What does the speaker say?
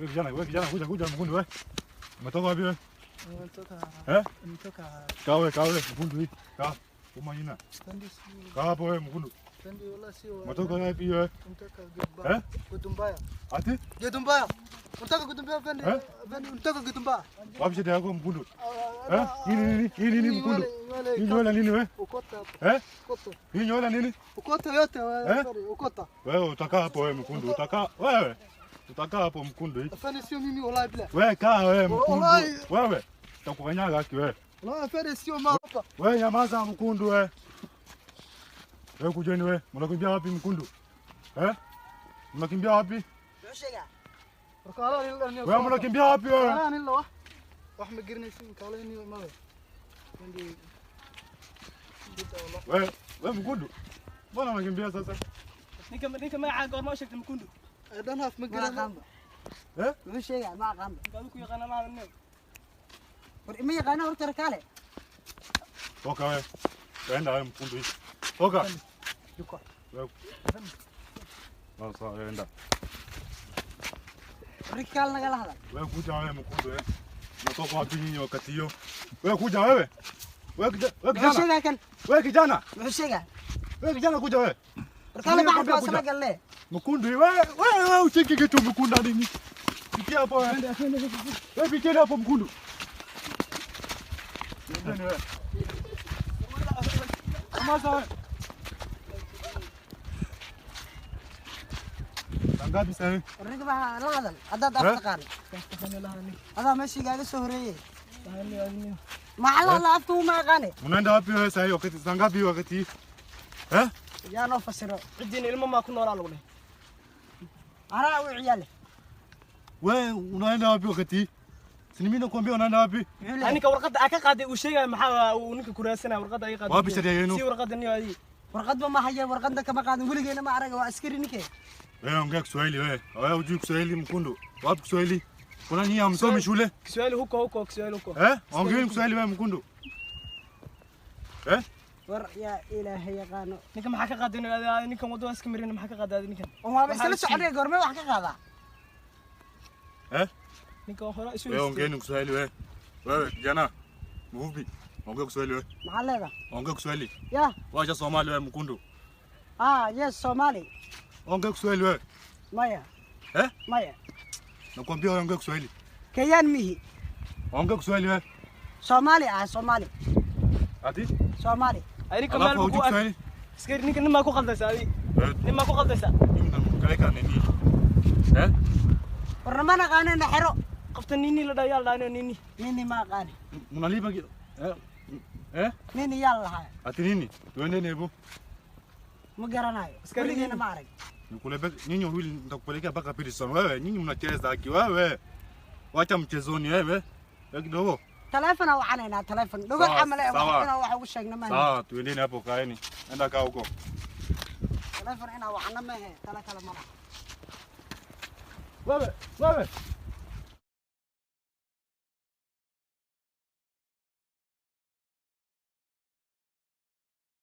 wewe kijana kuja mkundu wewe. Umetoka wapi wewe? Nimetoka. Kawe mkundu hii. Kaa. Umanyina. Kaa hapo wewe mkundu. Tandi wala sio. Umetoka wapi wewe? Nataka Gitumbaya. Gitumbaya. Ati? Gitumbaya. Unataka Gitumbaya fendi? Fendi unataka Gitumbaya. Wapi shida yako mkundu? Nini mkundu? Hii nyola nini wewe? Ukota hapo. Ukota. Hii nyola nini? Ukota yote wewe, ukota. Wewe utakaa hapo wewe mkundu. Utakaa hapo mkundu hii. Fendi sio mimi wallahi bila. Wewe kaa wewe mkundu. Wewe utakukanyaga haki wewe. Wallahi fendi sio mama. Wewe nyamaza mkundu wewe. Wewe kujeni wewe. Mnakimbia wapi mkundu? Mnakimbia wapi? Shega. Wewe mnakimbia wapi wewe? Nilo. Wax ma garanaysin kaaleni ma. Fendi. Wewe mkundu. Mbona unakimbia sasa? Nika ma goorma sheegtay mkundu. Adan haf ma garanaysin. Ma sheega ma aqaan. Gaadu ku yaqaan ma adan. Ma yaqaan horta rakale. Toka wewe. Kaenda wewe mkundu hii. Toka. Yuko. Wewe. Sasa enda. Rikal nagala hada. Wewe kuja wewe mkundu wewe. Natoka wapi nyinyi wakati hiyo? Wewe kuja wewe. Wewe kijana. Wewe kijana. Ma sheega. Wewe kijana kuja wewe. Rakale ma aqaan sana galle. Mkundu wewe ucheki kitu mkunda nini? Pitia hapo wewe. Wewe pitia hapo mkundu. Ndio wewe. Kamaza wewe. Ngapi sasa? Riga ba la hadal. Ada dafqan. Ada meshi gaga soo horeeyay. Ma la aftu ma qane. Unaenda wapi wewe sasa wakati saa ngapi wakati? Ya no fasiro. Cidin ilmo ma ku noolaa lagu leh. Ara u ciyaale. Wewe unaenda wapi wakati? Si mimi nakwambia unaenda wapi? Anika warqada ka qaaday uu sheegay maxaa uu ninka ku raasana warqada ay qaaday. Wapi sadeeyno? Si warqada niyo ay. Warqad ma haya warqada kama qaadan wiligeena ma araga waa askari ninke. Wewe ongea Kiswahili wewe. Wewe hujui Kiswahili mkundu. Wapi Kiswahili? Kuna nyinyi hamsomi shule? Kiswahili huko Kiswahili huko. Ongea Kiswahili wewe mkundu. War ya ilaahay yaqaano. Ninka maxaa ka qaaday ninka wadada iska marina maxaa ka qaaday ninkan? Waa ma isla socday goorma wax ka qaada. Ninka hore isu. Wewe ongea Kiswahili wewe. Wewe kijana. Mvuvi. Ongea Kiswahili wewe. Maxaa leedahay? Ongea Kiswahili. Ya. Wacha Soomaali wewe mkundu. Yes Somali. Ongea Kiswahili wewe. Maya. Maya. Nakwambia ongea Kiswahili. Kenyan mihi. Ongea Kiswahili wewe. Somali Somali. Ati? Somali. Ay kamal ku Kiswahili. Iskari ninka nima ku qaldaysa adi. Nima ku qaldaysa. Ninka nini? Warmana qaanana xiro. Qofta nini la dhaayal dhaano nini. Nini ma qaani. Mnalipa Nini yalla hay. Ati nini? Tuende nebu. Ma garanayo. Iskarigeena ma arag. Nikulebe nyinyi wawili nitakupelekea mpaka Peterson. Wewe nyinyi mnacheza haki wewe. Wacha mchezoni wewe. Wewe kidogo. Telefona wacanayna telefon. Dhugal amale waxna waxa ugu sheegna ma. Sawa, tuendeni hapo kaeni. Enda kaa huko. Telefon ina wacna ma he, kala mara. Wewe